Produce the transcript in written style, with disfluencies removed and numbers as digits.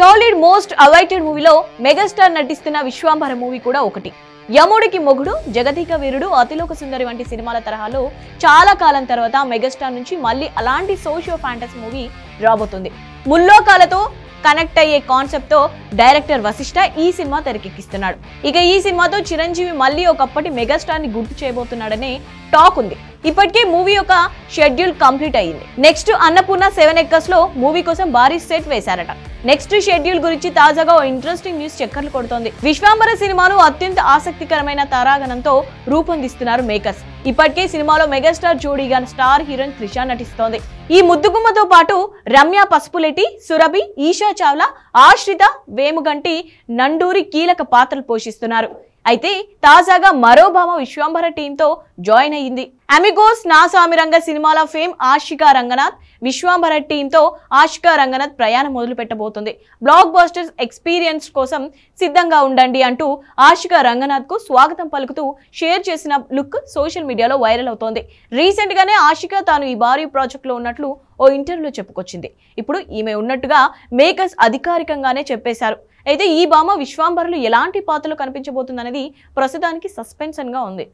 Tollywood most awaited మూవీలో megastar నటిస్తున్న Vishwambhara movie కూడా ఒకటి. యముడికి మొగుడు, జగతిక వీరుడు, అతిలోక సుందరి వంటి సినిమాల తరహాలో చాలా కాలం తర్వాత మెగాస్టార్ నుంచి మళ్ళీ అలాంటి సోషియో ఫ్యాంటసీ మూవీ రాబోతుంది. ముల్లోకాలతో కనెక్ట్ అయ్యే కాన్సెప్ట్ తో డైరెక్టర్ వశిష్ఠ ఈ సినిమా తెరకెక్కిస్తున్నాడు. ఇక ఈ సినిమాతో చిరంజీవి మళ్ళీ ఒకప్పటి మెగాస్టార్ ని గుర్తు చేయబోతున్నాడనే టాక్ ఉంది. ఇప్పటికే మూవీ యొక్క షెడ్యూల్ కంప్లీట్ అయ్యింది. నెక్స్ట్ అన్నపూర్ణ 7 acres లో మూవీ కోసం భారీ సెట్ వేశారట. నెక్స్ట్ షెడ్యూల్ గురించి తాజాగా ఓ ఇంట్రెస్టింగ్ న్యూస్ చక్కర్లు కొడుతోంది. విశ్వాంబర సినిమాను అత్యంత ఆసక్తికరమైన తారాగణంతో రూపొందిస్తున్నారు మేకర్స్. ఇప్పటికే సినిమాలో మెగాస్టార్ జోడీగా స్టార్ హీరోయిన్ త్రిష నటిస్తోంది. ఈ ముద్దుగుమ్మతో పాటు రమ్య పసుపులెట్టి, సురభి, ఈషా చావ్లా, ఆశ్రిత, వేముగంటి, నండూరి కీలక పాత్రలు పోషిస్తున్నారు. అయితే తాజాగా మరో భామ విశ్వాంబర టీంతో జాయిన్ అయ్యింది. అమిగోస్, నా సామిరంగ సినిమాల ఫేమ్ ఆషికా రంగనాథ్ విశ్వాంబర టీంతో ఆషికా రంగనాథ్ ప్రయాణం మొదలు పెట్టబోతుంది. బ్లాక్ బస్టర్స్ ఎక్స్పీరియన్స్ కోసం సిద్ధంగా ఉండండి అంటూ ఆషికా రంగనాథ్ కు స్వాగతం పలుకుతూ షేర్ చేసిన లుక్ సోషల్ మీడియాలో వైరల్ అవుతోంది. రీసెంట్ గానే ఆషికా తాను ఈ భారీ ప్రాజెక్ట్ లో ఉన్నట్లు ఓ ఇంటర్వ్యూలో చెప్పుకొచ్చింది. ఇప్పుడు ఈమె ఉన్నట్టుగా మేకర్స్ అధికారికంగానే చెప్పేశారు. అయితే ఈ భామ విశ్వాంబరలు ఎలాంటి పాత్రలు కనిపించబోతుందనేది ప్రస్తుతానికి సస్పెన్షన్ గా ఉంది.